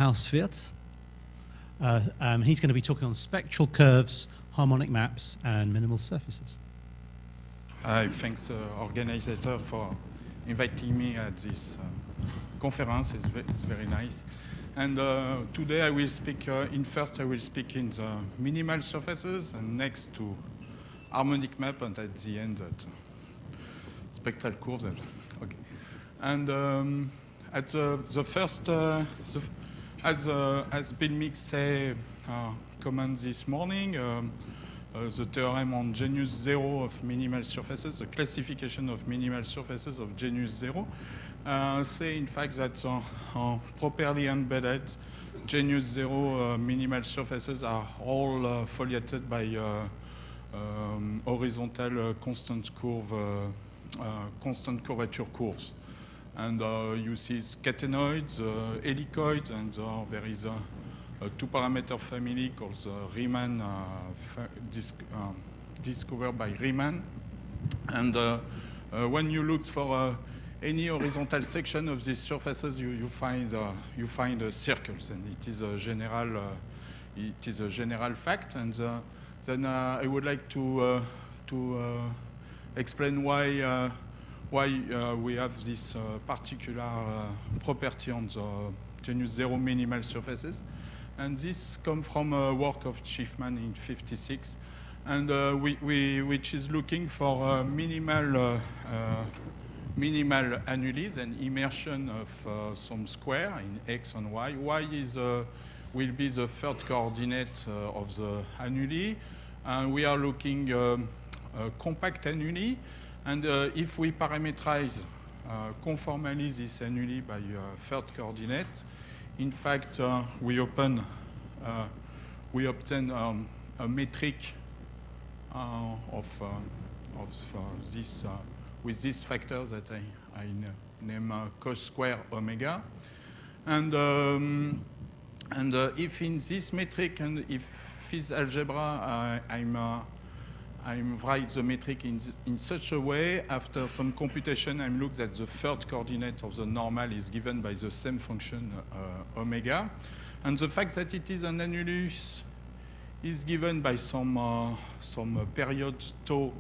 House Wirt. He's going to be talking on spectral curves, harmonic maps, and minimal surfaces. I thank the organizer for inviting me at this conference. It's very nice. And today I will speak, first I will speak in the minimal surfaces, and next to harmonic map, and at the end at spectral curves. Okay. And at the first, as Bill Meeks said, comment this morning, the theorem on genus zero of minimal surfaces, the classification of minimal surfaces of genus zero, say in fact that properly embedded genus zero minimal surfaces are all foliated by horizontal constant curvature curves. And you see catenoids, helicoids, and there is a two-parameter family called Riemann, discovered by Riemann. And when you look for any horizontal section of these surfaces, you find circles, and it is a general fact. And then I would like to explain why we have this particular property on the genus zero minimal surfaces. And this comes from a work of Schiffman in '56, and which is looking for minimal annuli, an immersion of some square in x and y. Y will be the third coordinate of the annuli, and we are looking compact annuli. And if we parameterize conformally this annuli by third coordinate, in fact, we obtain a metric of this with this factor that I name cos square omega, and if in this metric and if this algebra I'm write the metric in such a way, after some computation, I'm look that the third coordinate of the normal is given by the same function omega. And the fact that it is an annulus is given by some period tau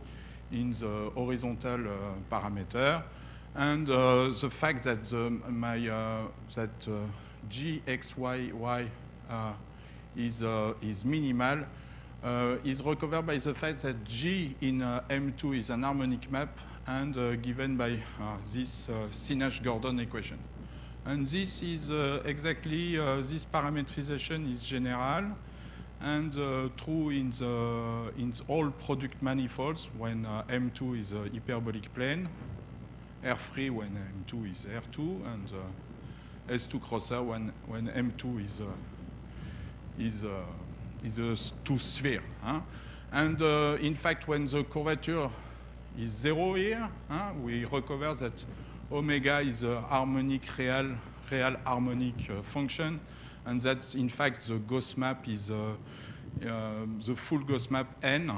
in the horizontal parameter. And the fact that gxy is minimal is recovered by the fact that G in M2 is an harmonic map and given by this Synnach-Gordon equation. And this is exactly, this parametrization is general and true in all product manifolds when M2 is a hyperbolic plane, R3 when M2 is R2, and S2 crosser when M2 is a two sphere. And in fact, when the curvature is zero here, we recover that omega is a harmonic real harmonic function, and that in fact the Gauss map is the full Gauss map n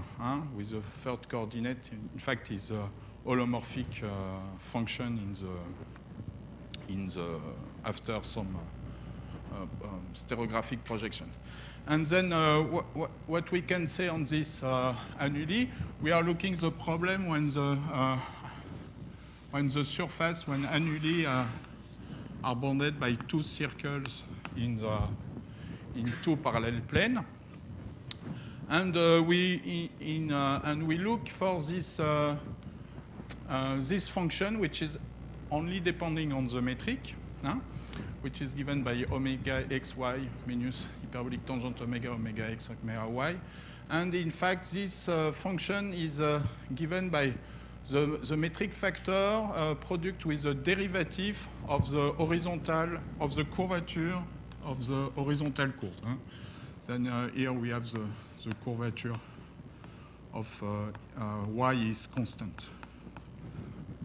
with the third coordinate. In fact, is a holomorphic function in the after some stereographic projection. And then what we can say on this annuli, we are looking the problem when the surface, when annuli are bounded by two circles in two parallel planes, and we look for this this function which is only depending on the metric, which is given by omega xy minus hyperbolic tangent omega x omega y. And in fact, this function is given by the metric factor product with the derivative of the horizontal, of the curvature of the horizontal curve. Then here we have the curvature of y is constant.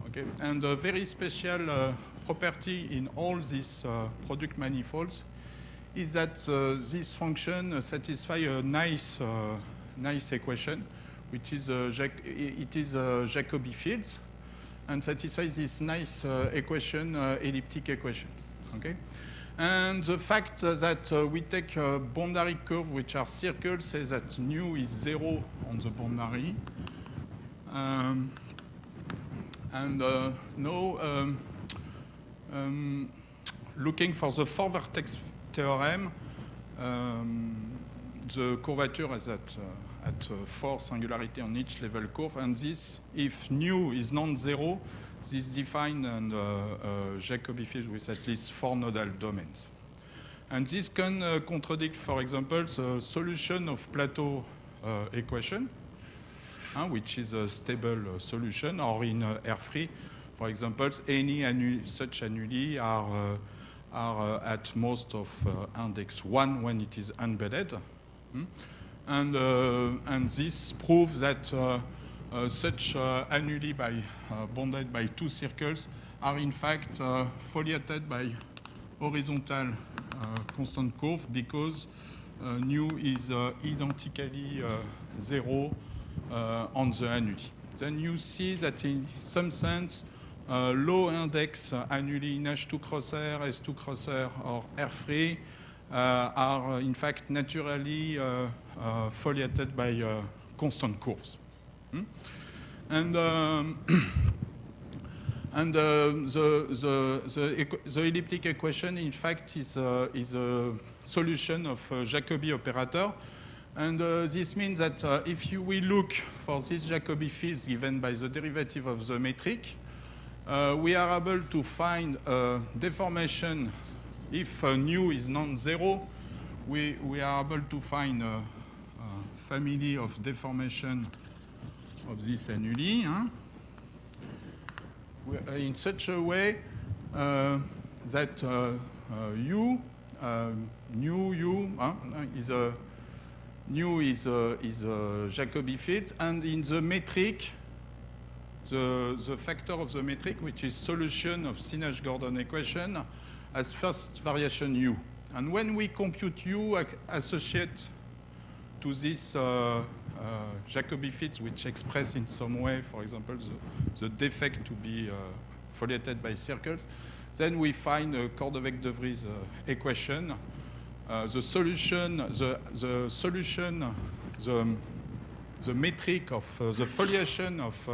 Okay, and a very special property in all these product manifolds is that this function satisfies a nice equation, which is Jacobi fields, and satisfies this nice equation, elliptic equation. Okay, And the fact that we take a boundary curve which are circles says that nu is 0 on the boundary. And now, looking for the four-vertex theorem, the curvature is at 4 singularity on each level curve, and this, if nu is non-zero, this define and Jacobi field with at least 4 nodal domains. And this can contradict, for example, the solution of Plateau equation, which is a stable solution, or in R3, for example, any such annuli are at most of index 1 when it is embedded. And this proves that such annuli bounded by two circles are in fact foliated by horizontal constant curve because nu is identically 0 on the annuli. Then you see that in some sense low index annuli in H2 crosser, S2 crosser, or R3 are in fact naturally foliated by constant curves. And the elliptic equation, in fact, is a solution of Jacobi operator. And this means that if we look for these Jacobi fields given by the derivative of the metric, we are able to find a deformation. If nu is non-zero, we are able to find a family of deformation of this annuli in such a way that nu is a Jacobi field, and in the metric, the factor of the metric, which is solution of Synnach-Gordon equation, as first variation u. And when we compute u associate to this Jacobi fields, which express in some way, for example, the defect to be foliated by circles, then we find a Cordovec-de Vries equation. The metric of the foliation of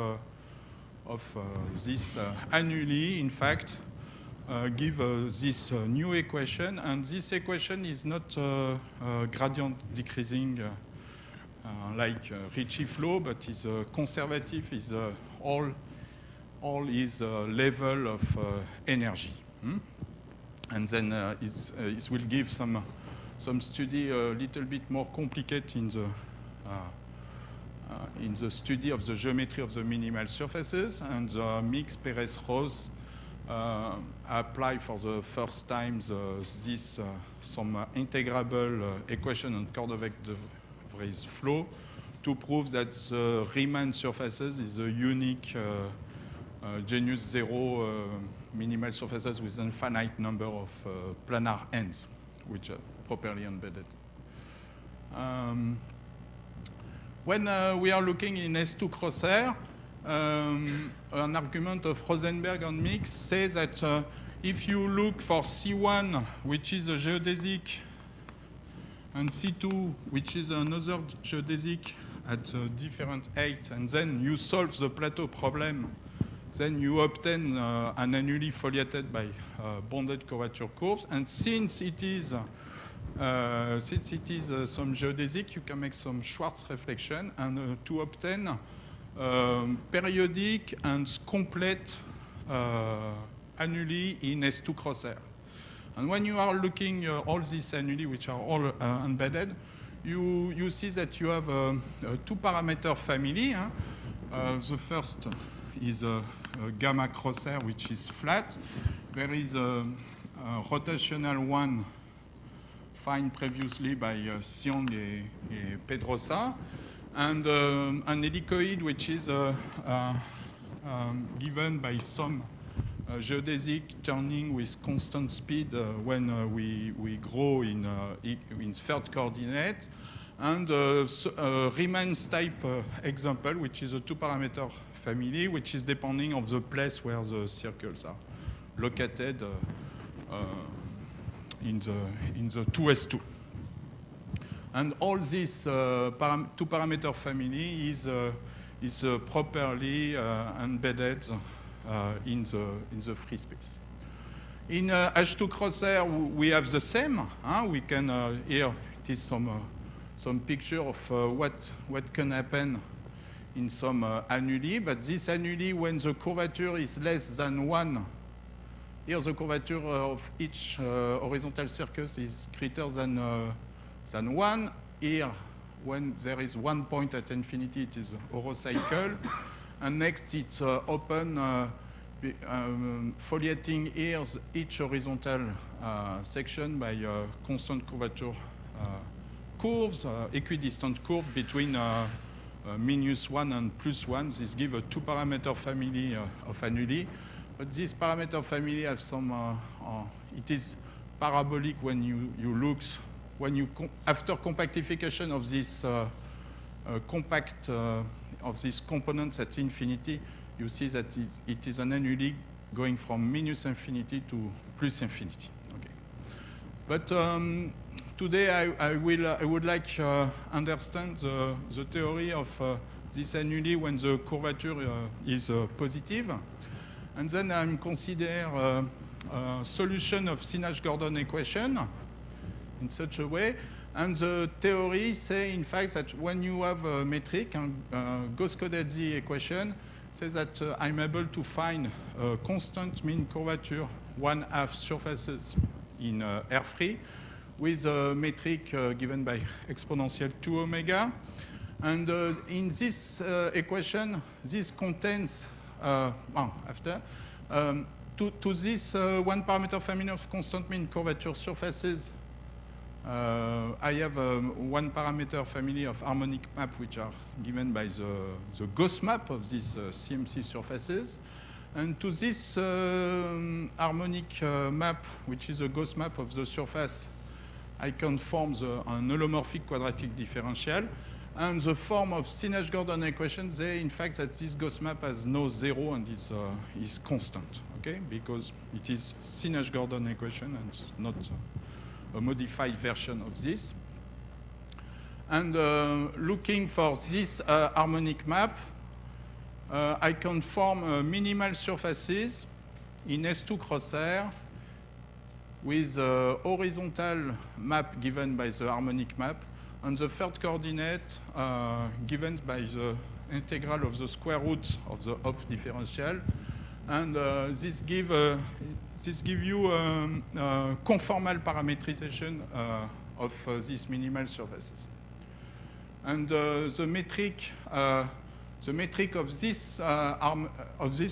this annuli, in fact, give this new equation, and this equation is not gradient decreasing like Ricci flow, but is conservative, is all is level of energy. And then it will give some study a little bit more complicated in the study of the geometry of the minimal surfaces, and the mix Perez-Rose apply for the first time this some integrable equation on Cordovec-de Vries flow to prove that the Riemann surfaces is a unique genus zero minimal surfaces with an infinite number of planar ends, which are properly embedded. When we are looking in S2 crosser, an argument of Rosenberg and Mix says that if you look for C1, which is a geodesic, and C2, which is another geodesic at different height, and then you solve the plateau problem, then you obtain an annuli foliated by bounded curvature curves. And since it is some geodesic, you can make some Schwartz reflection, and to obtain periodic and complete annuli in S2 crosser. And when you are looking all these annuli, which are all embedded, you see that you have a two-parameter family. The first is a gamma crosser, which is flat. There is a rotational one defined previously by Xiong and Pedrosa, and an helicoid which is given by some geodesic turning with constant speed when we grow in third coordinate, and Riemann's type example, which is a two-parameter family, which is depending on the place where the circles are located in the 2S2. And all this two parameter family is properly embedded in the free space. In H2 crosshair, we have the same. We can here it is some picture of what can happen in some annuli, but this annuli, when the curvature is less than 1, here the curvature of each horizontal circus is greater than 1. Here, when there is 1 point at infinity, it is a horocycle. And next, it's open foliating here each horizontal section by constant curvature curves, equidistant curve between -1 and +1. This gives a two-parameter family of annuli. But this parameter family has some, it is parabolic when you look, after compactification of this of these components at infinity, you see that it is an annuli going from -infinity to +infinity. Okay. But today I would like understand the theory of this annuli when the curvature is positive. And then I'm consider a solution of Sinach-Gordon equation in such a way. And the theory say, in fact, that when you have a metric, Gauss-Kodadzi equation says that I'm able to find a constant mean curvature 1/2 surfaces in R-free with a metric given by exponential 2 omega. And in this equation, this contains to this one parameter family of constant mean curvature surfaces, I have one parameter family of harmonic map which are given by the Gauss map of these CMC surfaces. And to this harmonic map, which is a Gauss map of the surface, I can form an holomorphic quadratic differential. And the form of Sinach-Gordon equation, they, in fact, that this Gauss map has no zero and is constant, okay? Because it is Sinach-Gordon equation and not a modified version of this. And looking for this harmonic map, I can form minimal surfaces in S2 crosshair with a horizontal map given by the harmonic map, and the third coordinate given by the integral of the square root of the Hopf differential. And this give you conformal parametrization of these minimal surfaces. And the metric of this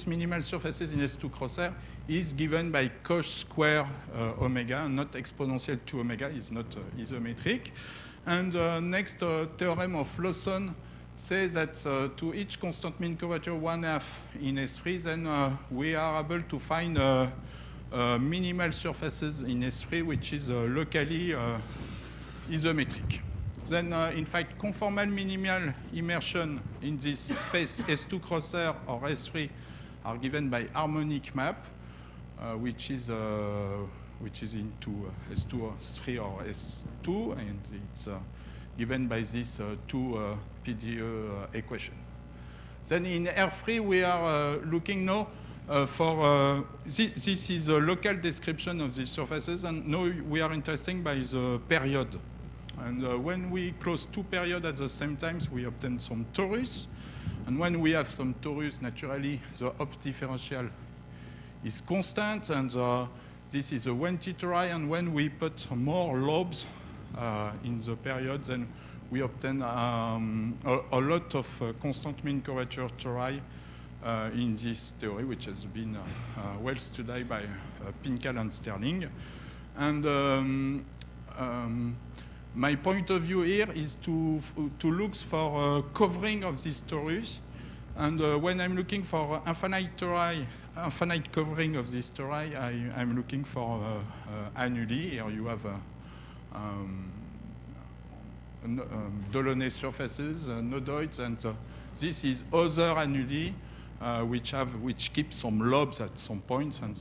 minimal surfaces in S2 crosshair is given by cos square omega, not exponential 2 omega, is not isometric. And next theorem of Lawson says that to each constant mean curvature 1/2 in S3, then we are able to find minimal surfaces in S3, which is locally isometric. Then, in fact, conformal minimal immersion in this space S2 crosshair or S3 are given by harmonic map, which is into S2 or S3 or S2, and it's given by this two PDE equation. Then in R3, we are looking now for, this is a local description of these surfaces, and now we are interested by the period. And when we close two periods at the same time, we obtain some torus. And when we have some torus, naturally, the Hopf differential is constant, and this is a 1T tori, and when we put more lobes in the period, then we obtain a lot of constant mean curvature tori in this theory, which has been well studied by Pincal and Sterling. And my point of view here is to look for covering of this torus. And when I'm looking for infinite covering of this tori, I'm looking for annuli. Here you have Delaunay surfaces, nodoids, and this is other annuli which keep some lobes at some points, and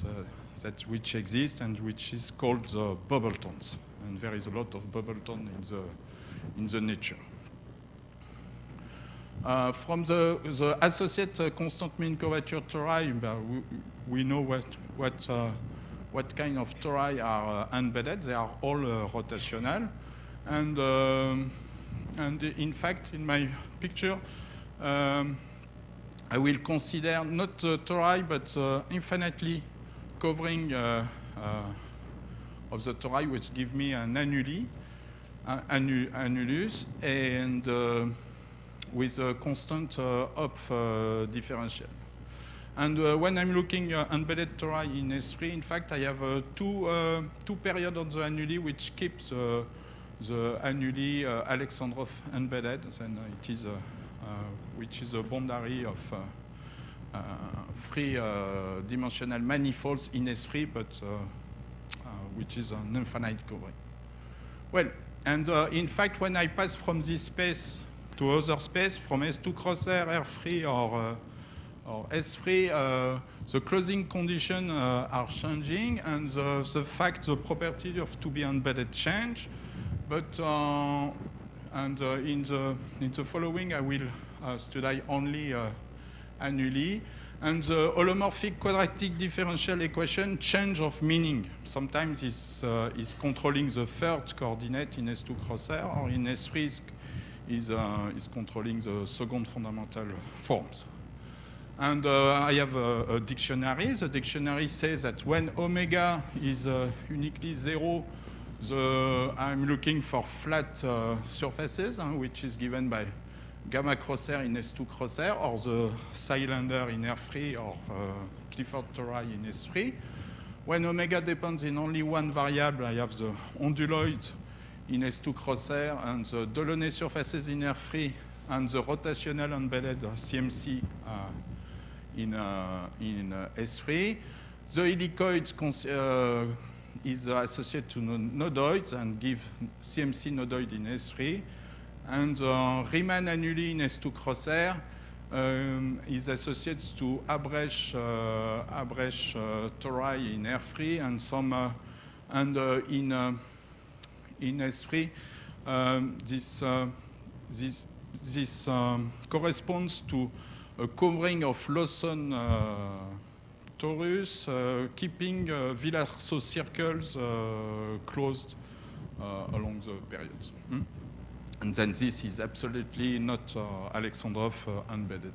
which exist and which is called the bubble tones. And there is a lot of bubble tone in the nature. From the associate constant mean curvature tori, we know what kind of tori are embedded. They are all rotational. And in fact, in my picture, I will consider not the tori, but infinitely covering of the tori, which give me an annulus, and with a constant of differential. And when I'm looking embedded tori in S3, in fact, I have two periods on the annuli which keeps the annuli Alexandrov embedded, and it is which is a boundary of three-dimensional manifolds in S3, but which is an infinite covering. Well, and in fact, when I pass from this space to other space, from S2 cross R3 or S3, the closing conditions are changing, and the property of to be embedded change. But in the following, I will study only annuli. And the holomorphic quadratic differential equation change of meaning. Sometimes this is controlling the third coordinate in S2 cross R, or in S3 is controlling the second fundamental forms. And I have a dictionary. The dictionary says that when omega is uniquely zero, I'm looking for flat surfaces, which is given by gamma cross R in S2 cross R, or the cylinder in R3, or Clifford tori in S3. When omega depends in only one variable, I have the onduloid in S2 cross R, and the Delaunay surfaces in R3, and the rotational embedded CMC in S3. The helicoid is associated to nodoids and give CMC nodoid in S3. And Riemann annuli in S2 cross R is associated to Abresh tori in R3, and some in S3 this corresponds to a covering of Lawson torus, keeping Villarceau circles closed along the periods. And then this is absolutely not Alexandrov embedded.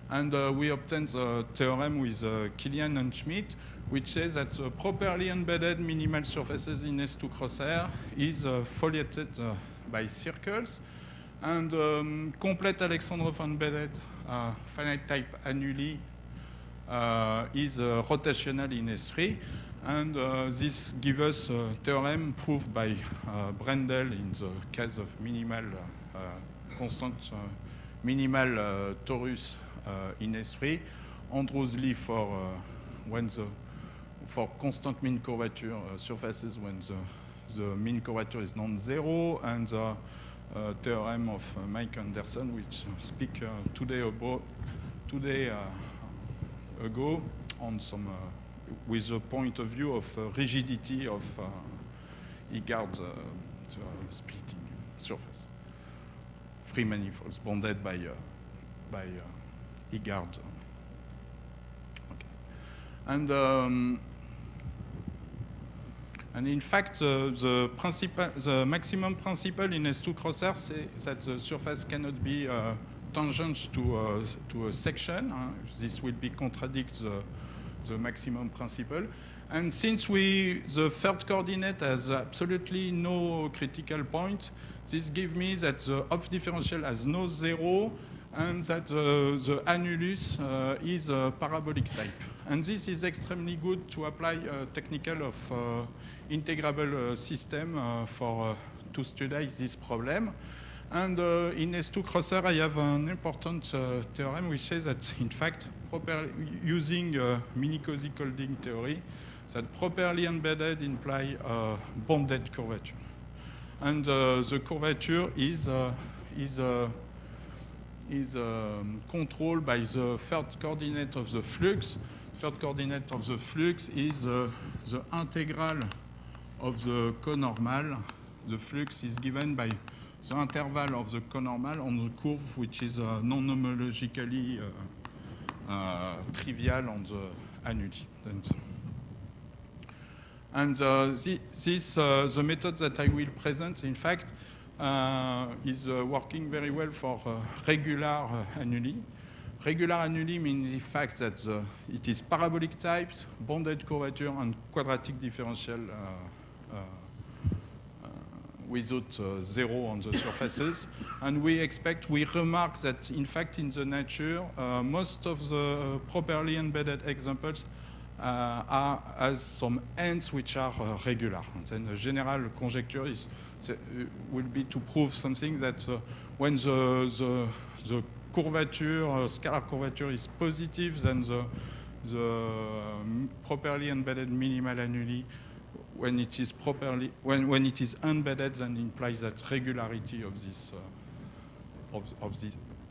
And we obtained the theorem with Kilian and Schmidt, which says that properly embedded minimal surfaces in S2 cross R is foliated by circles, and complete Alexandrov embedded finite type annuli is rotational in S3. And this gives us a theorem proved by Brendel in the case of minimal constant minimal torus in S3. Andrews-Lee for constant mean curvature surfaces when the mean curvature is non-zero, and the theorem of Mike Anderson, which speak today ago on some. With the point of view of rigidity of Heegard splitting surface. Free manifolds bounded by Heegard. Okay. And in fact, the maximum principle in S2 cross R says that the surface cannot be tangent to a section. This will be contradict the maximum principle. And since the third coordinate has absolutely no critical point, this gives me that the Hopf differential has no zero, and that the annulus is a parabolic type. And this is extremely good to apply a technical of integrable system to study this problem. And in S2 cross R, I have an important theorem which says that, in fact, using Minkowski-Kolding theory, that properly embedded imply bounded curvature. And the curvature is controlled by the third coordinate of the flux. third coordinate of the flux is the integral of the conormal. The flux is given by the interval of the conormal on the curve, which is non-homologically trivial on the annuli. And the method that I will present, in fact, is working very well for regular annuli. Regular annuli means the fact that it is parabolic types, bounded curvature, and quadratic differential without zero on the surfaces. And we remark that, in fact, in the nature, most of the properly embedded examples has some ends which are regular. And then the general conjecture will be to prove something that when the curvature, scalar curvature is positive, then the properly embedded minimal annuli, when it is embedded, then implies that regularity of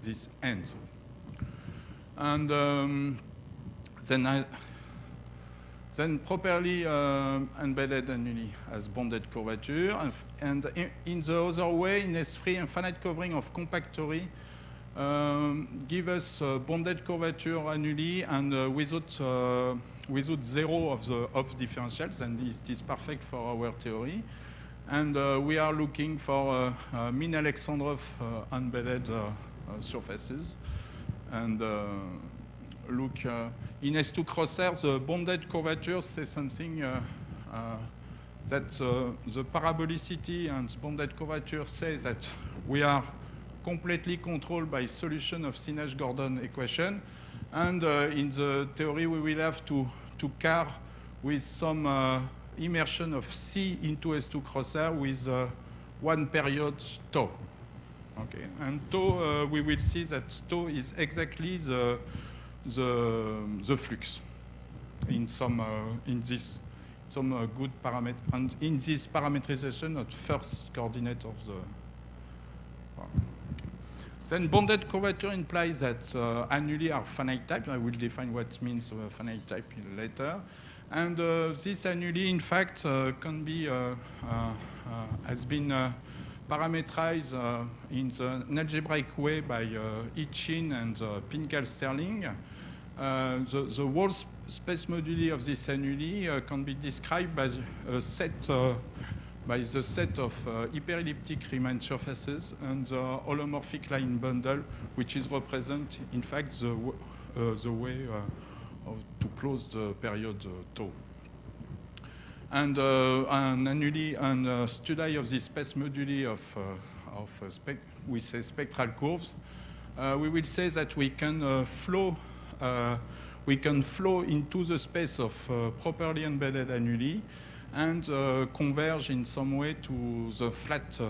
this ends. And then properly embedded annuli has bounded curvature, and in the other way, in S3, infinite covering of compactory give us bounded curvature annuli and without zero of the Hopf differentials, and it is perfect for our theory. And we are looking for Min-Alexandrov embedded surfaces. And look, in S2 crosshairs, the bounded curvature says something that the parabolicity and bounded curvature says that we are completely controlled by solution of Sy-Nash-Gordon equation. And in the theory, we will have to care with some immersion of C into S2 crosshair with one period tau. Okay, and tau, we will see that tau is exactly the flux in this good parameter, and in this parametrization of first coordinate of the. Then bounded curvature implies that annuli are finite type. I will define what means finite type later. And this annuli, in fact, can be has been parameterized in an algebraic way by Hitchin and Pincal-Sterling. The whole space moduli of this annuli can be described by a set. By the set of hyperelliptic Riemann surfaces and the holomorphic line bundle, which is represent, in fact, the way to close the period tau. And an annuli and study of this space moduli we say spectral curves, we will say that we can flow into the space of properly embedded annuli and converge in some way to the flat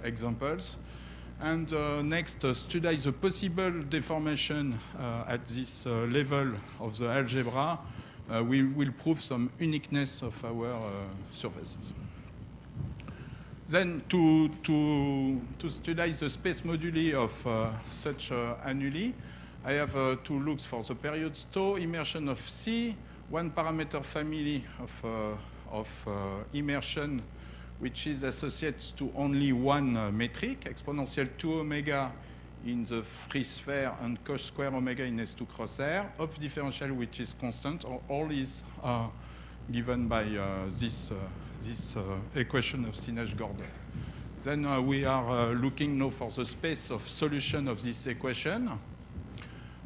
examples. And next, study the possible deformation at this level of the algebra. We will prove some uniqueness of our surfaces. Then to study the space moduli of such annuli, I have to look for the periods tau, immersion of C, one parameter family of immersion, which is associated to only one metric, exponential 2 omega in the free sphere and cos square omega in S2 crosshair, Hopf differential which is constant, all is given by this equation of Sy-Nash-Gordon. Then we are looking now for the space of solution of this equation.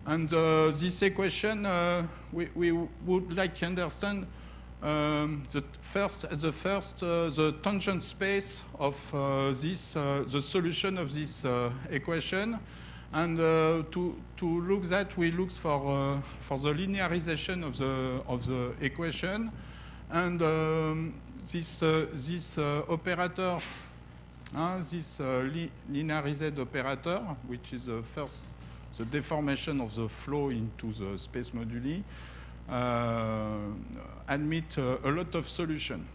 And this equation, we would like to understand the tangent space of the solution of this equation, and to look that we look for the linearization of the equation, and this operator, this linearized operator, which is the deformation of the flow into the space moduli, admit a lot of solution.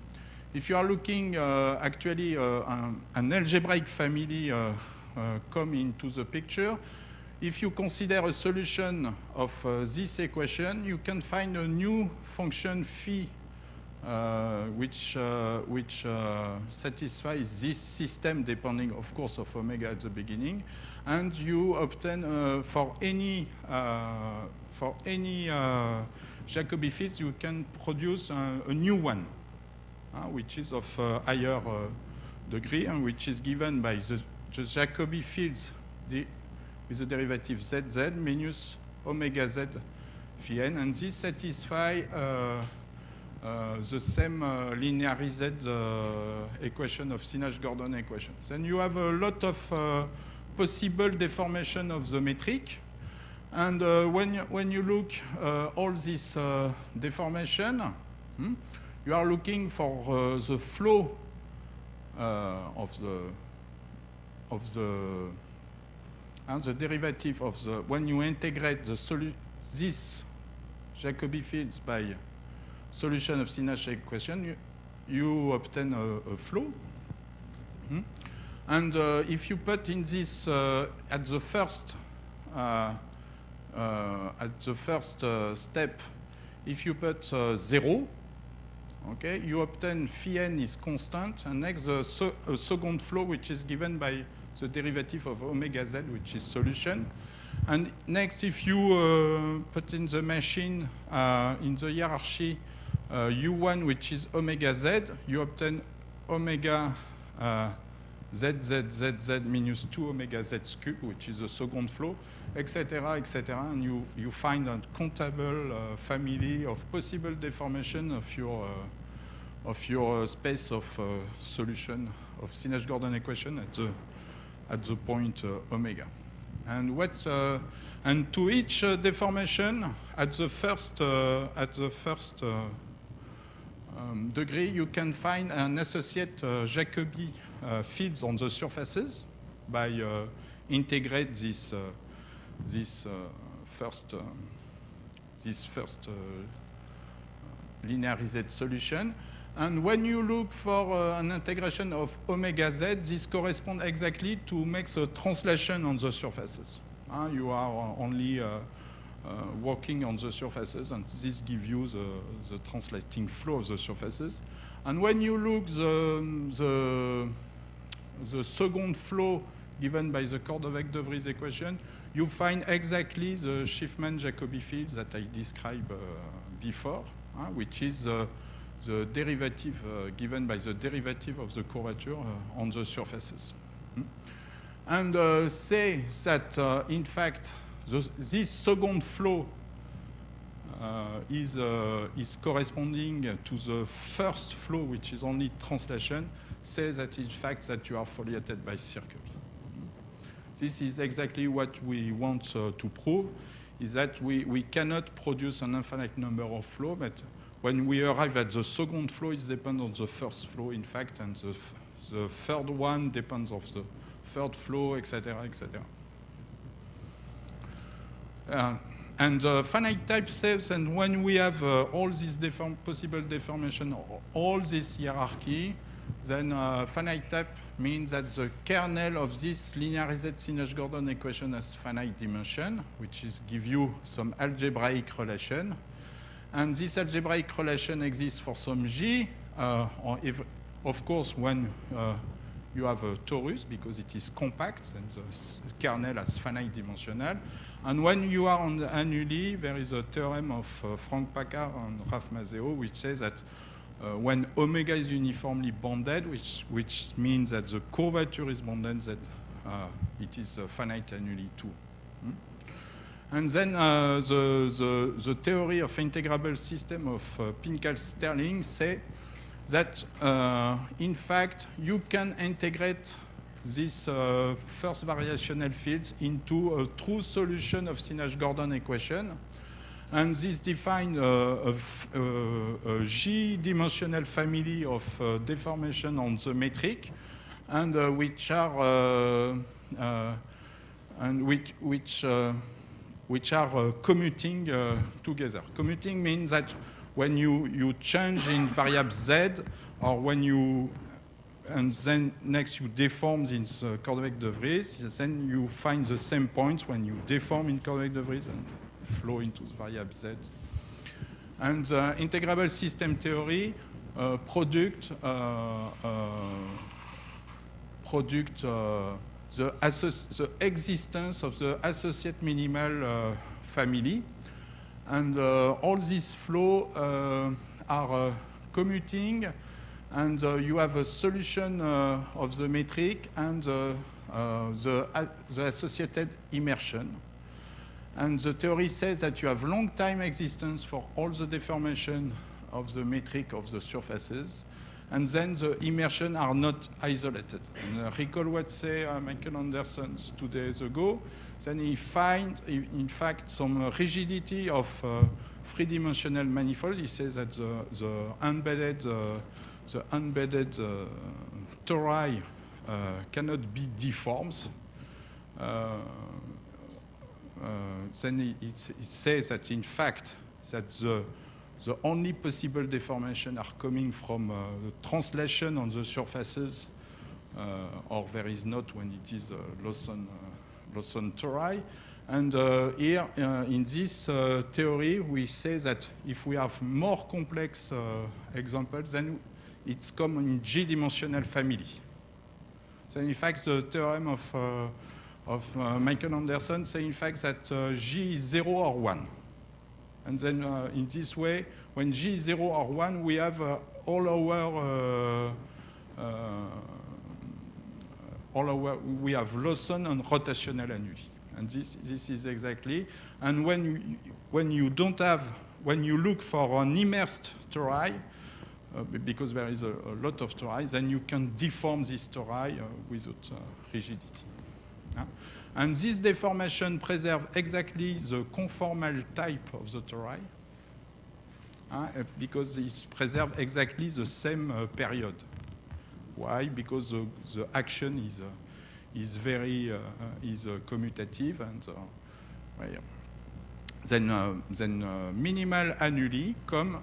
If you are looking actually an algebraic family come into the picture, if you consider a solution of this equation, you can find a new function phi which satisfies this system depending, of course, of omega at the beginning, and you obtain for any Jacobi fields you can produce a new one, which is of higher degree and which is given by the Jacobi fields with the derivative zz minus omega z phi n, and this satisfies the same linearized equation of Synnach-Gordon equation. Then you have a lot of possible deformation of the metric, and when you look all this deformation, you are looking for the flow of the derivative of the, when you integrate this Jacobi fields by solution of Synnach equation, you obtain a flow. And if you put in this at the first step, if you put 0, okay, you obtain phi n is constant, and next a second flow which is given by the derivative of omega z, which is solution. And next, if you put in the machine in the hierarchy u1, which is omega z, you obtain omega z minus 2 omega z cubed, which is the second flow, etc., etc. And you find a countable family of possible deformation of your space of solution of Synnach-Gordon equation at the point omega. And and to each deformation at the first degree, you can find an associate Jacobi fields on the surfaces by integrate this first linearized solution. And when you look for an integration of omega z, this corresponds exactly to make a translation on the surfaces. You are only working on the surfaces, and this gives you the translating flow of the surfaces. And when you look the second flow given by the Cordovec-De Vries equation, you find exactly the Schiffmann-Jacobi field that I described before, which is the derivative given by the derivative of the curvature on the surfaces. And say that, in fact, this second flow is corresponding to the first flow, which is only translation, say that in fact that you are foliated by circle. This is exactly what we want to prove, is that we cannot produce an infinite number of flows, but when we arrive at the second flow, it depends on the first flow, in fact, and the third one depends on the third flow, etc., etc. And finite type says, and when we have all these possible deformation, all this hierarchy, then finite type means that the kernel of this linearized Synnach-Gordon equation has finite dimension, which is give you some algebraic relation. And this algebraic relation exists for some G, of course, when you have a torus, because it is compact, and the kernel has finite dimensional. And when you are on the annuli, there is a theorem of Frank Packard and Ralph Mazeo, which says that when omega is uniformly bounded, which means that the curvature is bounded, that it is finite annuli too. And then the theory of integrable system of Pincal-Stirling say that, in fact, you can integrate these first variational fields into a true solution of Synnach-Gordon equation. And this defines a G-dimensional family of deformation on the metric, and which are commuting together. Commuting means that when you change in variable z, or when you and then next you deform in Cordovec-de Vries, then you find the same points when you deform in Cordovec-de Vries and flow into the variable Z. And integrable system theory product the existence of the associate minimal family. And all these flows are commuting, and you have a solution of the metric and the associated immersion. And the theory says that you have long time existence for all the deformation of the metric of the surfaces, and then the immersion are not isolated. And recall what say Michael Anderson 2 days ago. Then he find, in fact, some rigidity of three-dimensional manifold. He says that the embedded tori cannot be deformed. Then it says that, in fact, that the only possible deformation are coming from the translation on the surfaces, or there is not when it is Lawson tori. And here, in this theory, we say that if we have more complex examples, then it's come in G-dimensional family. So in fact, the theorem of Michael Anderson say in fact that G is 0 or 1. And then in this way, when G is 0 or 1, we have all our we have Lawson and rotational annuli. And this is exactly. And when you look for an immersed tori, because there is a lot of tori, then you can deform this tori without rigidity. And this deformation preserves exactly the conformal type of the tori, because it preserves exactly the same period. Why? Because the action is very commutative, and then minimal annuli come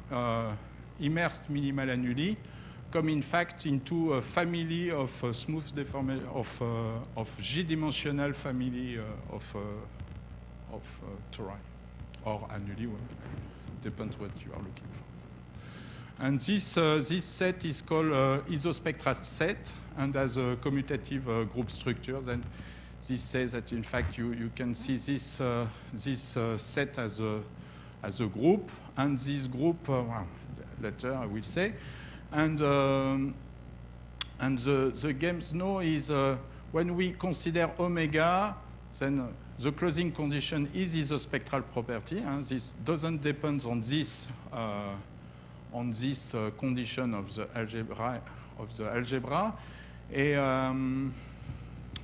immersed minimal annuli come in fact into a family of smooth deformation of G-dimensional family of tori or annuli, depends what you are looking for. And this set is called isospectral set, and has a commutative group structure. Then this says that in fact you can see this set as a group, and this group later I will say. And the games now is when we consider omega, then the closing condition is isospectral property, and this doesn't depend on this condition of the algebra.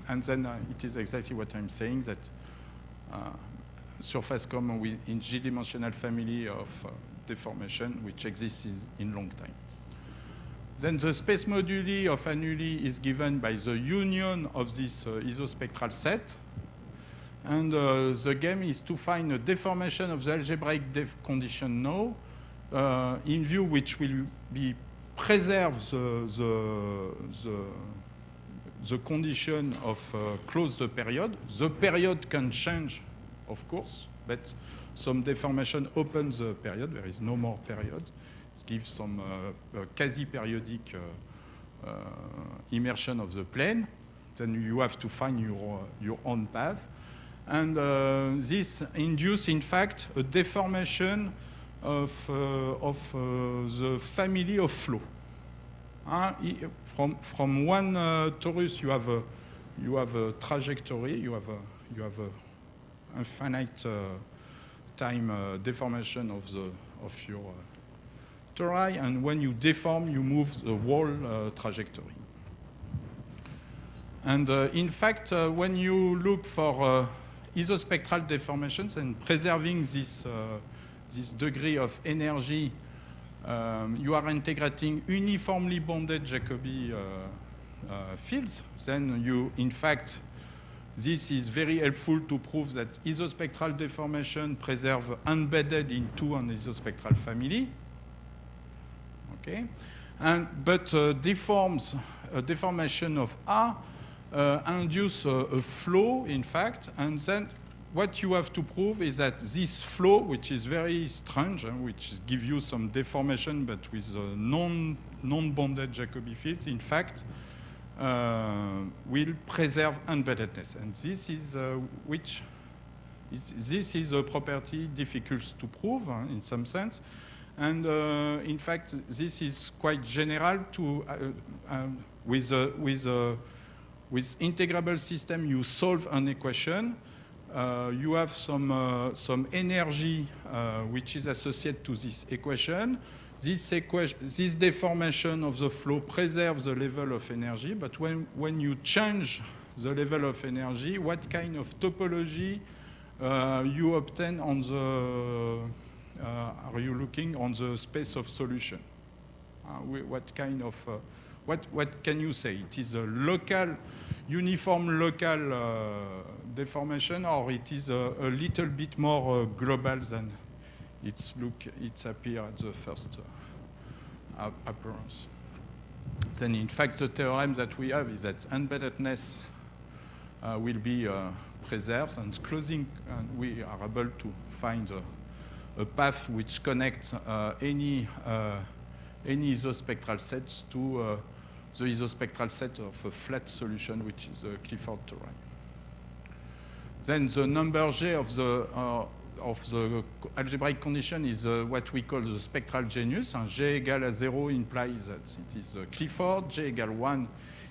And then it is exactly what I'm saying, that surface come in G-dimensional family of deformation which exists in long time. Then the space moduli of annuli is given by the union of this isospectral set. And the game is to find a deformation of the algebraic condition now, in view which will be preserve the condition of close the period. The period can change, of course, but some deformation opens the period. There is no more period. It gives some quasi-periodic immersion of the plane. Then you have to find your own path. And this induces, in fact, a deformation of the family of flow. From one torus, you have a trajectory. You have a infinite time deformation of your tori, and when you deform, you move the whole trajectory. And in fact, when you look for isospectral deformations and preserving this degree of energy, you are integrating uniformly bonded Jacobi fields. Then you, in fact, this is very helpful to prove that isospectral deformation preserve embedded into an isospectral family. Okay, but deformation of R induce a flow, in fact, and then what you have to prove is that this flow, which is very strange, which gives you some deformation, but with non-bounded Jacobi fields, in fact, will preserve embeddedness. And this is this is a property difficult to prove in some sense. And in fact, this is quite general to with integrable system. You solve an equation. You have some energy which is associated to this equation. This deformation of the flow preserves the level of energy, but when you change the level of energy, what kind of topology you obtain on the, are you looking on the space of solution? What kind of, what can you say? It is a local, uniform local deformation, or it is a little bit more global than it's appear at the first appearance. Then, in fact, the theorem that we have is that embeddedness will be preserved, and closing, we are able to find a path which connects any isospectral sets to the isospectral set of a flat solution, which is a Clifford theorem. Then the number J of the algebraic condition is what we call the spectral genius. And J equal 0 implies that it is Clifford. J equal 1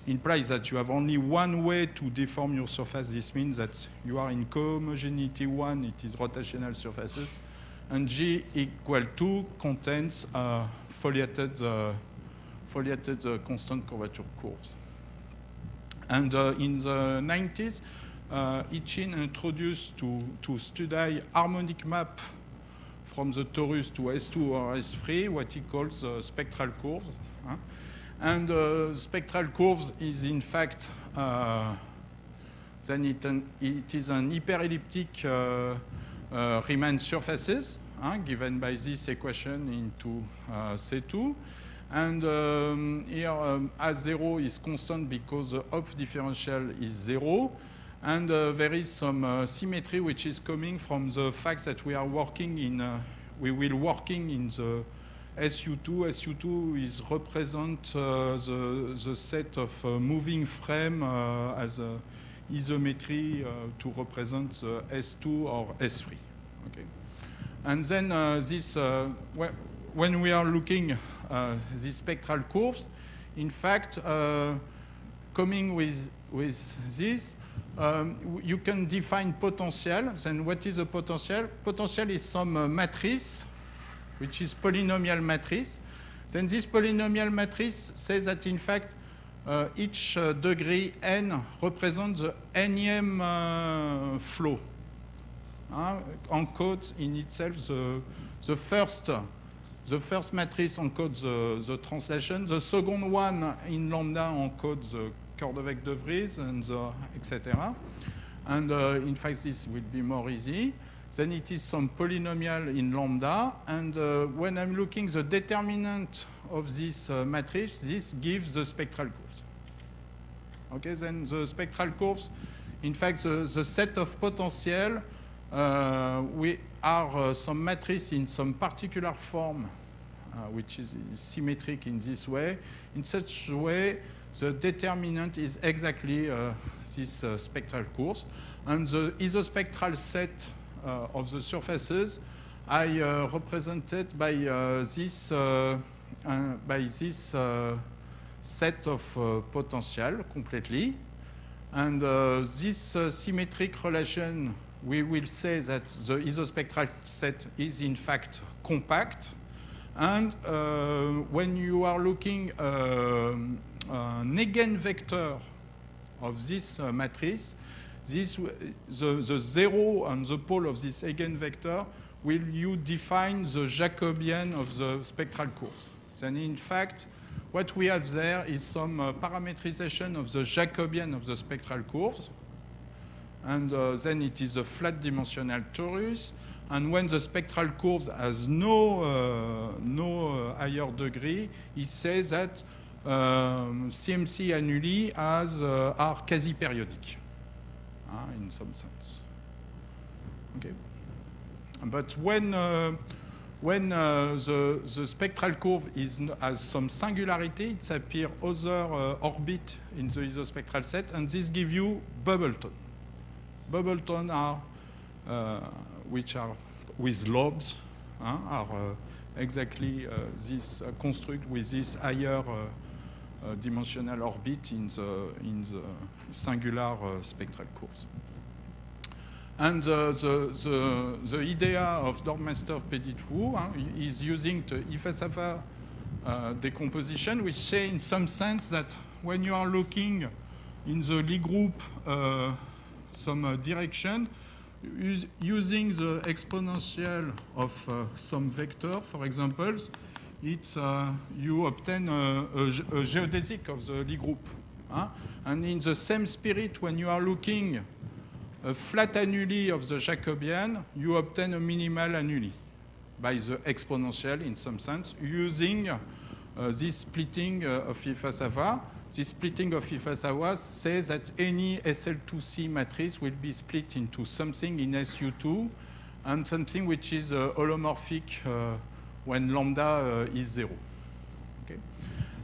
implies that you have only one way to deform your surface. This means that you are in cohomogeneity 1, it is rotational surfaces. And G equal 2 contains foliated constant curvature curves. And in the 90s, Hitchin introduced to study harmonic map from the torus to S2 or S3, what he calls spectral curves. And spectral curves is in fact, then it is an hyperelliptic Riemann surfaces, given by this equation into C2. And here A0 is constant because the Hopf differential is 0. And there is some symmetry which is coming from the fact that we are working in, we will working in the SU2. SU2 is represent the set of moving frame as a isometry to represent the S2 or S3. Okay. And then this, when we are looking these spectral curves, in fact, coming with this, you can define potential. Then what is a potential? Potential is some matrix, which is polynomial matrix. Then this polynomial matrix says that in fact each degree n represents the nth flow. Encodes in itself the first matrix encodes the translation. The second one in lambda encodes the Cordovec de Vries and etc. And in fact, this will be more easy. Then it is some polynomial in lambda. And when I'm looking the determinant of this matrix, this gives the spectral curves. Okay, then the spectral curves, in fact, the set of potential, we are some matrix in some particular form, which is symmetric in this way. In such a way, the determinant is exactly this spectral curves. And the isospectral set of the surfaces I represented by this set of potential completely. And this symmetric relation, we will say that the isospectral set is in fact compact. And when you are looking an eigenvector of this matrix, the zero and the pole of this eigenvector will you define the Jacobian of the spectral curves. Then in fact, what we have there is some parametrization of the Jacobian of the spectral curves. And then it is a flat dimensional torus. And when the spectral curve has no higher degree, it says that CMC annuli are quasi-periodic, in some sense. Okay. But when the spectral curve has some singularity, it appears other orbit in the isospectral set, and this gives you bubble tone. Bubble tone are which are with lobes, are exactly this construct with this higher dimensional orbit in the singular spectral curves. And the idea of Dorfmeister Petit-Wu is using the Ifasava decomposition, which say in some sense that when you are looking in the Lie group some direction, using the exponential of some vector, for example, it's you obtain a geodesic of the Lie group. And in the same spirit, when you are looking a flat annuli of the Jacobian, you obtain a minimal annuli by the exponential in some sense, using this splitting of Ifasava. This splitting of Ifasava says that any SL2C matrix will be split into something in SU2 and something which is holomorphic when lambda is 0. Okay?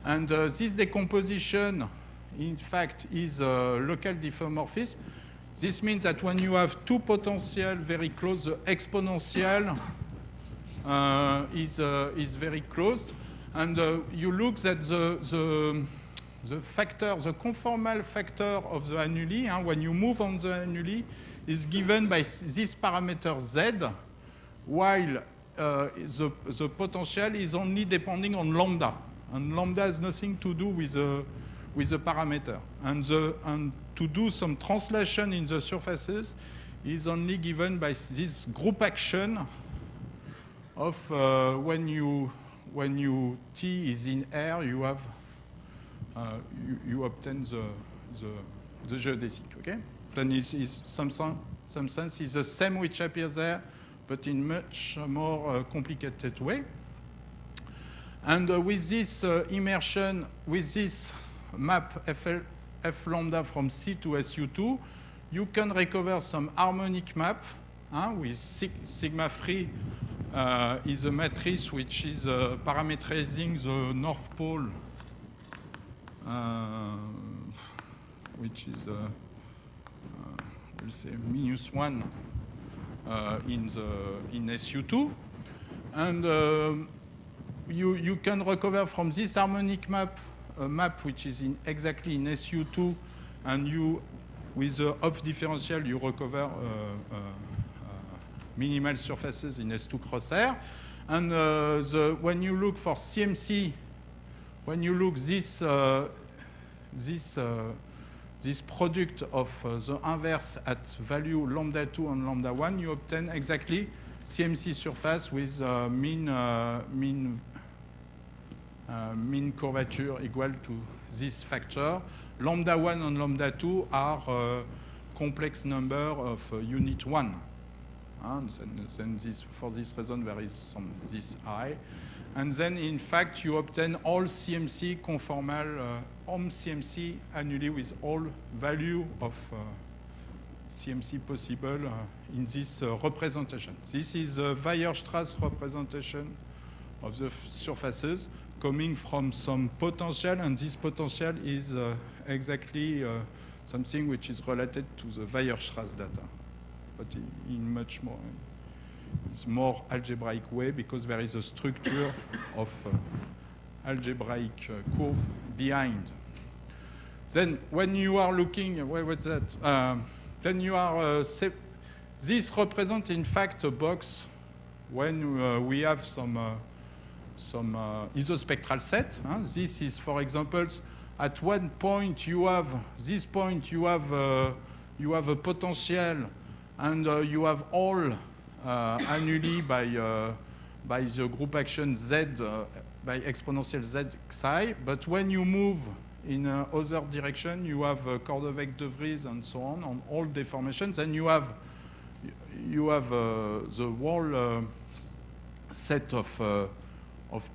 And this decomposition, in fact, is local diffeomorphism. This means that when you have two potentials very close, the exponential is very close. And you look at the factor, the conformal factor of the annuli, when you move on the annuli, is given by this parameter z, while the potential is only depending on lambda. And lambda has nothing to do with the parameter. And to do some translation in the surfaces is only given by this group action of when you T is in R, you have you obtain the geodesic, okay? Then it's some sense is the same which appears there, but in much more complicated way. And with this immersion, with this map F lambda from C to SU2, you can recover some harmonic map with sigma free is a matrix which is parametrizing the North Pole, which is we'll say -1 in SU2, and you can recover from this harmonic map a map which is exactly in SU2, and you with the Hopf differential you recover minimal surfaces in S2 cross R. And when you look for CMC, when you look this product of the inverse at value lambda 2 and lambda 1, you obtain exactly CMC surface with mean curvature equal to this factor. Lambda 1 and lambda 2 are complex number of unit 1. Then for this reason, there is this I. And then, in fact, you obtain all CMC conformal, CMC annuli with all value of CMC possible in this representation. This is a Weierstrass representation of the surfaces coming from some potential, and this potential is exactly something which is related to the Weierstrass data, but in much more, it's more algebraic way because there is a structure of algebraic curve behind. Then when you are looking, what's that? Then you are, this represents in fact a box when we have some isospectral set. This is, for example, at one point you have this point you have a potential, and you have all annuli by the group action z by exponential z psi. But when you move in other direction, you have Cordovec de Vries and so on all deformations, and you have you have the whole set of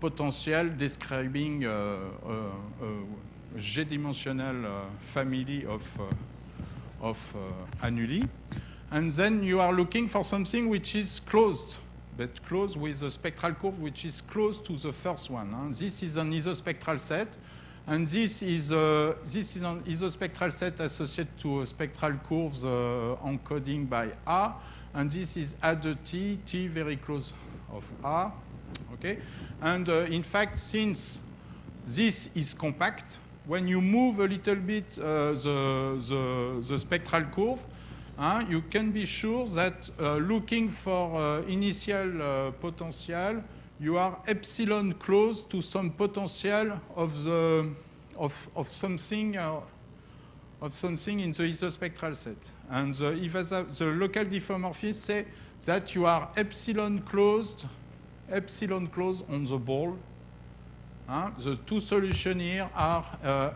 potential describing a G-dimensional family of annuli. And then you are looking for something which is closed, but closed with a spectral curve which is close to the first one. This is an isospectral set, and this is an isospectral set associated to spectral curves encoding by A, and this is A de T, T very close of A, okay? And in fact, since this is compact, when you move a little bit the spectral curve, you can be sure that looking for initial potential, you are epsilon close to some potential of something in the isospectral set. And the local diffeomorphism say that you are epsilon closed on the ball. The two solutions here are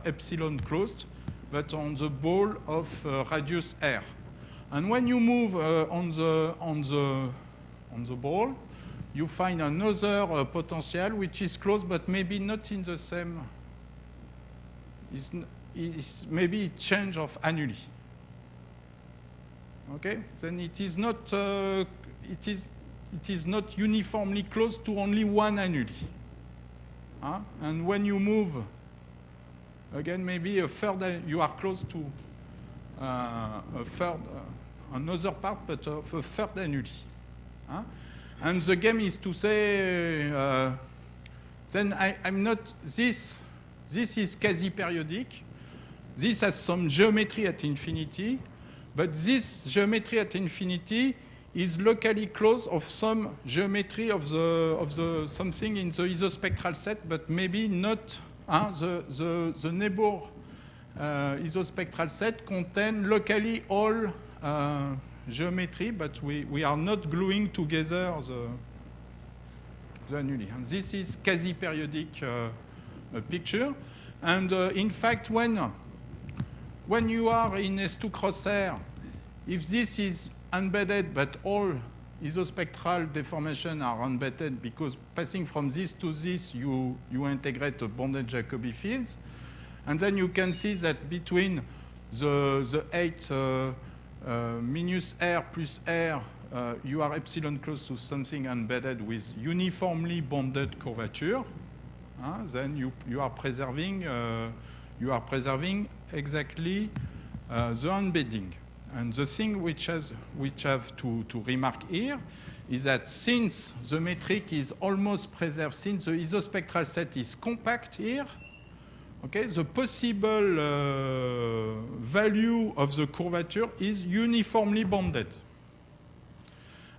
epsilon closed, but on the ball of radius r. And when you move on the ball, you find another potential which is close, but maybe not in the same. Is maybe change of annuli. Okay, then it is not uniformly close to only one annuli. And when you move again, maybe a third, you are close to a third. Another part, but of a third annuli. And the game is to say, then I'm not, this is quasi-periodic. This has some geometry at infinity, but this geometry at infinity is locally close of some geometry of the something in the isospectral set, but maybe not the neighbor isospectral set contain locally all geometry, but we are not gluing together the annuli. And this is quasi-periodic picture. And in fact, when you are in S2 cross R, if this is embedded, but all isospectral deformation are embedded, because passing from this to this, you integrate the bonded Jacobi fields. And then you can see that between the 8 minus R plus R, you are epsilon close to something embedded with uniformly bonded curvature. Then you are preserving exactly the embedding. And the thing which have to remark here is that since the metric is almost preserved, since the isospectral set is compact here, okay, the possible value of the curvature is uniformly bonded.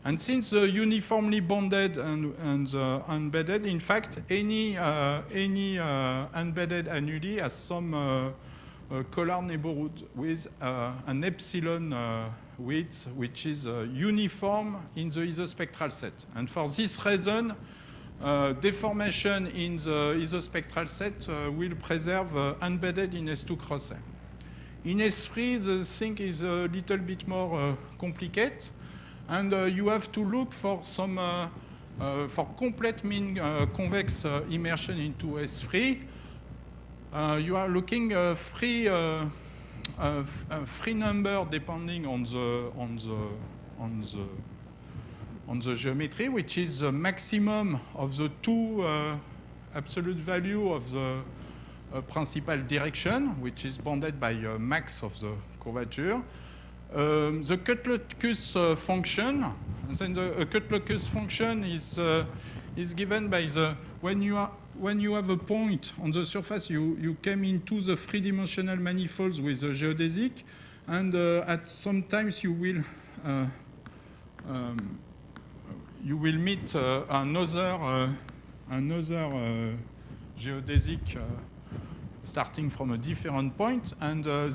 And since the uniformly bonded and embedded, in fact, any embedded annuli has some Collar neighborhood with an epsilon width which is uniform in the isospectral set. And for this reason, deformation in the isospectral set will preserve embedded in S2 cross R. In S3, the thing is a little bit more complicated, and you have to look for some for complete mean convex immersion into S3. You are looking free number depending on the geometry, which is the maximum of the two absolute value of the principal direction, which is bounded by max of the curvature. The Cut-Locus function, and then the Cut-Locus function is given by the when you have a point on the surface, you came into the three-dimensional manifolds with a geodesic, and at some times you will meet another geodesic starting from a different point, and the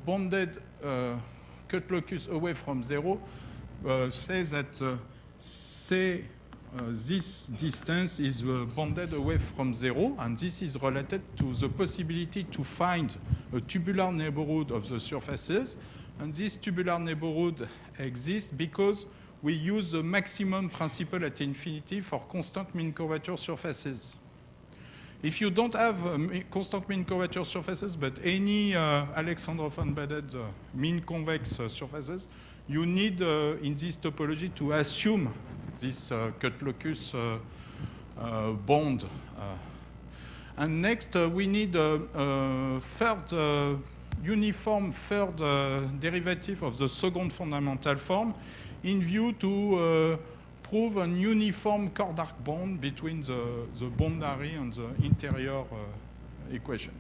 bounded Cut-Locus away from zero says that C this distance is bounded away from zero, and this is related to the possibility to find a tubular neighborhood of the surfaces. And this tubular neighborhood exists because we use the maximum principle at infinity for constant mean curvature surfaces. If you don't have constant mean curvature surfaces, but any Alexandrov embedded mean convex surfaces, you need in this topology to assume this cut locus bond. And next, we need a third uniform third derivative of the second fundamental form in view to prove an uniform Chord-Arc bond between the boundary and the interior equation.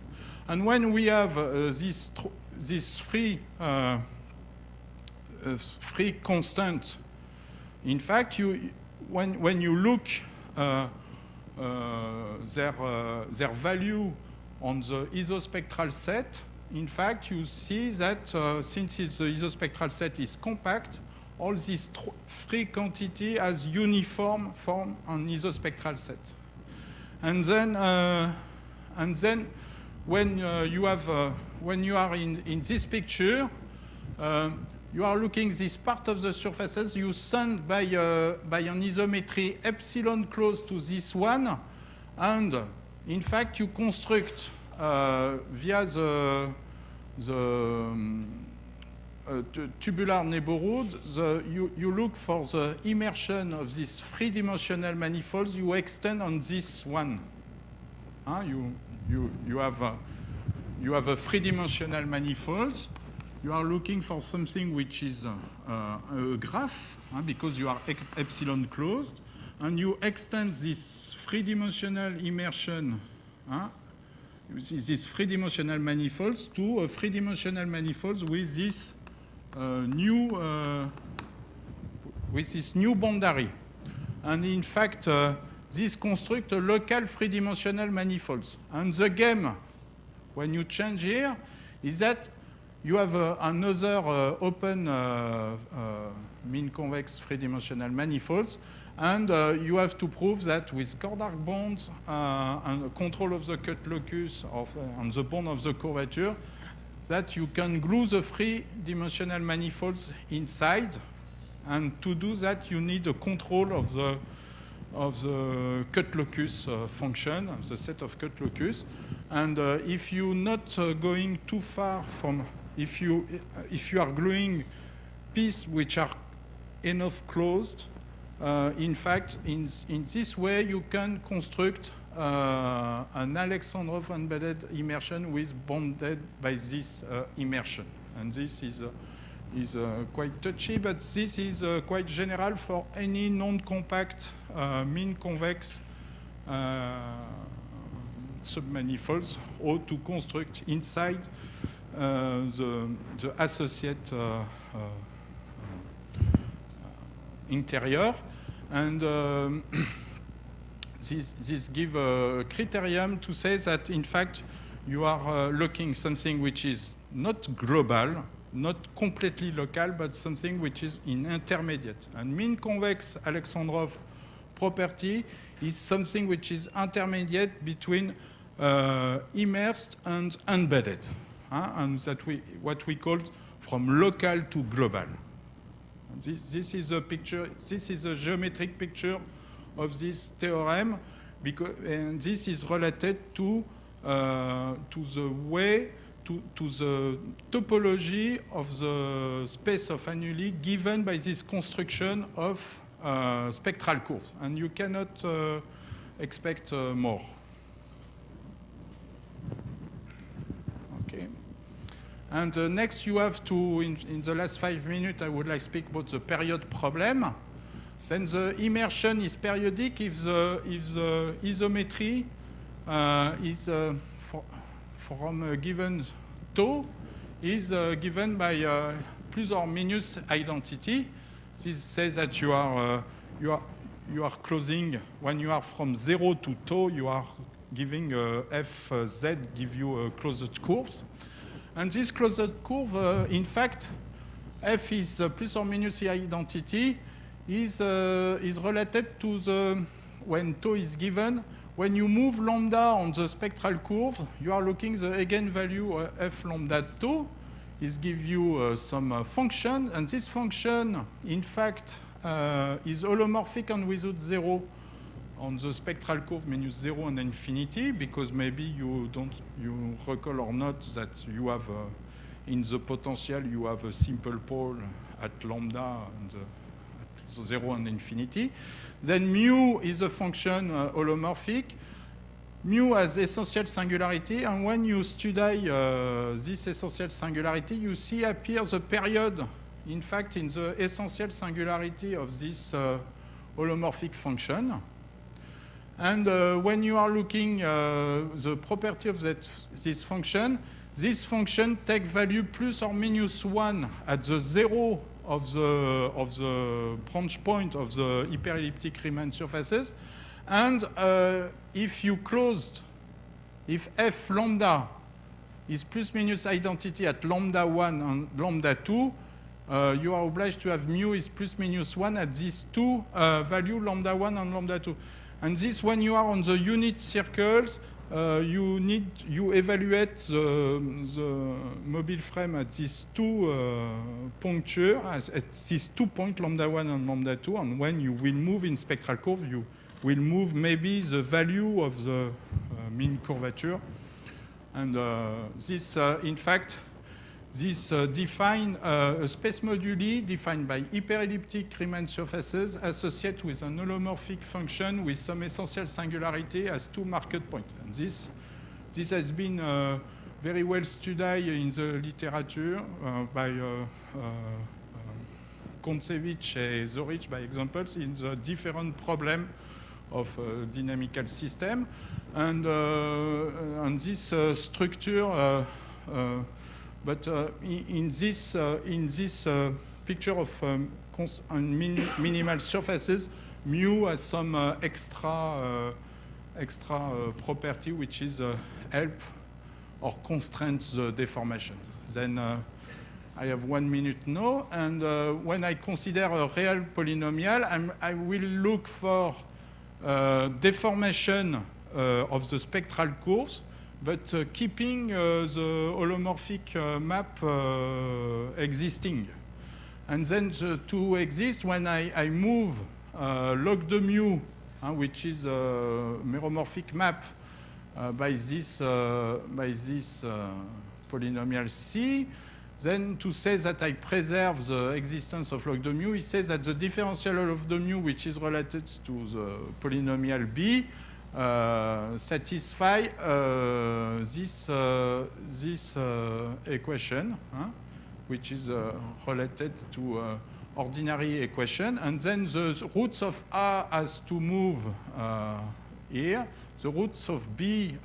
And when we have this free constant, in fact, when you look their value on the isospectral set, in fact, you see that since the isospectral set is compact, all this free quantity has uniform form on isospectral set. And then when you are in this picture, you are looking this part of the surfaces you send by an isometry epsilon close to this one, and in fact you construct via the tubular neighborhood, you look for the immersion of these three-dimensional manifolds. You extend on this one. You have a three-dimensional manifold. You are looking for something which is a graph, because you are epsilon closed, and you extend this three-dimensional immersion, these three-dimensional manifolds to a three-dimensional manifolds with this new boundary. And in fact, this construct a local three-dimensional manifolds. And the game, when you change here, is that you have another open mean convex three-dimensional manifolds, and you have to prove that with Chord-Arc bonds and control of the cut locus on the bond of the curvature, that you can glue the three-dimensional manifolds inside. And to do that, you need a control of the cut locus function, of the set of cut locus. And if you're not going too far from, if you are gluing pieces which are enough closed, in fact, in this way, you can construct an Alexandrov embedded immersion with bounded by this immersion. And this is quite touchy, but this is quite general for any non-compact mean convex submanifolds, or to construct inside the associate interior. And this give a criterion to say that, in fact, you are looking something which is not global, not completely local, but something which is in intermediate. And mean convex Alexandrov property is something which is intermediate between immersed and embedded, and that what we call from local to global. This is a picture. This is a geometric picture of this theorem, and this is related to the way to the topology of the space of annuli given by this construction of spectral curves, and you cannot expect more. Okay. And next, you have to, in the last 5 minutes, I would like to speak about the period problem. Then the immersion is periodic if the isometry is from a given tau is given by plus or minus identity. This says that you are closing when you are from 0 to tau. You are giving fz give you closed curves. And this closed curve, in fact, f is plus or minus identity, is related to the, when tau is given, when you move lambda on the spectral curve, you are looking the eigenvalue f lambda tau is give you some function, and this function, in fact, is holomorphic and without zero on the spectral curve minus 0 and infinity, because maybe you recall or not that you have in the potential you have a simple pole at lambda and at 0 and infinity. Then mu is a function holomorphic. Mu has essential singularity, and when you study this essential singularity, you see appear the period, in fact, in the essential singularity of this holomorphic function. And when you are looking the property of this function take value plus or minus 1 at the 0 of the branch point of the hyperelliptic Riemann surfaces. And if you closed, if f lambda is plus minus identity at lambda 1 and lambda 2, you are obliged to have mu is plus minus 1 at these two value, lambda 1 and lambda 2. And this, when you are on the unit circles, you evaluate the mobile frame at these two punctures, at these 2 points, lambda 1 and lambda 2, and when you will move in spectral curve, you will move maybe the value of the mean curvature. And this, in fact, this define a space moduli defined by hyperelliptic Riemann surfaces associated with an holomorphic function with some essential singularity as 2 marked points. And this has been very well studied in the literature by Kontsevich and Zorich, by examples, in the different problem of dynamical system. And this structure but in this picture of minimal surfaces, mu has some extra property which is help or constrains the deformation. Then I have 1 minute now, and when I consider a real polynomial, I will look for deformation of the spectral curves, but keeping the holomorphic map existing. And then to exist, when I move log de mu, which is a meromorphic map by this polynomial C, then to say that I preserve the existence of log de mu, it says that the differential of the mu, which is related to the polynomial B, satisfy this equation, which is related to ordinary equation. And then the roots of A has to move here. The roots of B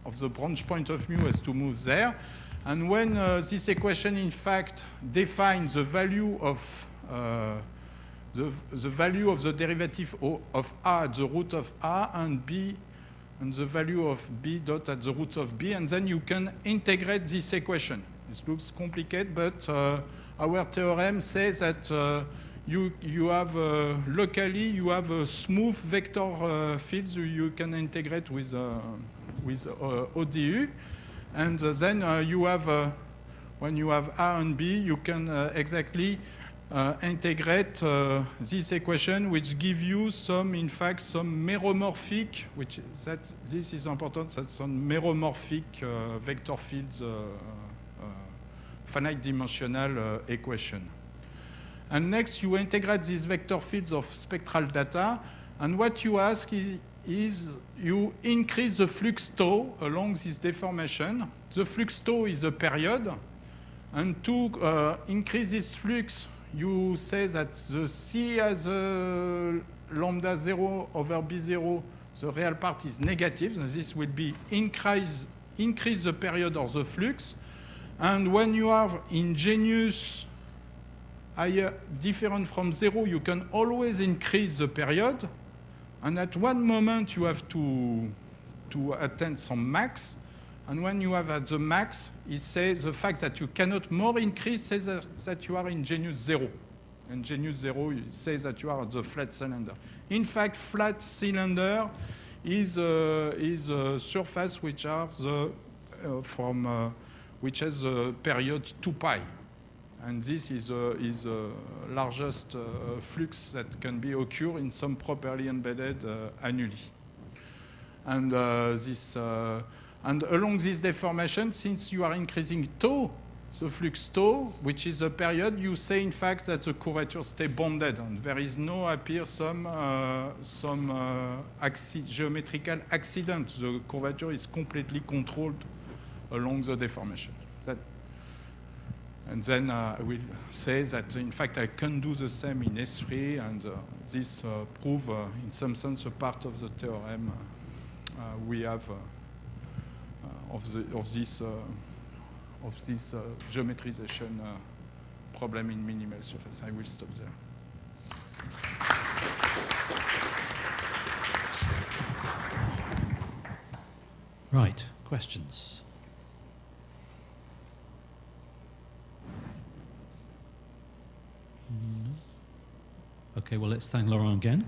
of the branch point of mu has to move there. And when this equation, in fact, defines the value of the value of the derivative of A at the root of A and B, and the value of B dot at the root of B, and then you can integrate this equation. This looks complicated, but our theorem says that you have locally you have a smooth vector fields you can integrate with ODU, and then you have when you have A and B, you can exactly integrate this equation, which give you some, in fact, some meromorphic, which is that this is important, that some meromorphic vector fields finite dimensional equation. And next, you integrate these vector fields of spectral data, and what you ask is you increase the flux tau along this deformation. The flux tau is a period, and to increase this flux, you say that the C has a lambda 0 over B0, the real part is negative, and this will be increase the period of the flux. And when you have ingenious higher different from 0, you can always increase the period. And at one moment, you have to attain some max. And when you have at the max, it says the fact that you cannot more increase says that you are in genus 0. And Genius Zero says that you are at the flat cylinder. In fact, flat cylinder is a surface which are which has a period 2 pi. And this is the largest flux that can be occur in some properly embedded annuli. And and along this deformation, since you are increasing tau, the flux tau, which is a period, you say in fact that the curvature stay bonded, and there is no appear some geometrical accident. The curvature is completely controlled along the deformation. And then I will say that in fact I can do the same in S3, and this prove in some sense a part of the theorem we have of this geometrization problem in minimal surface. I will stop there. Right, questions? Okay, well, let's thank Laurent again.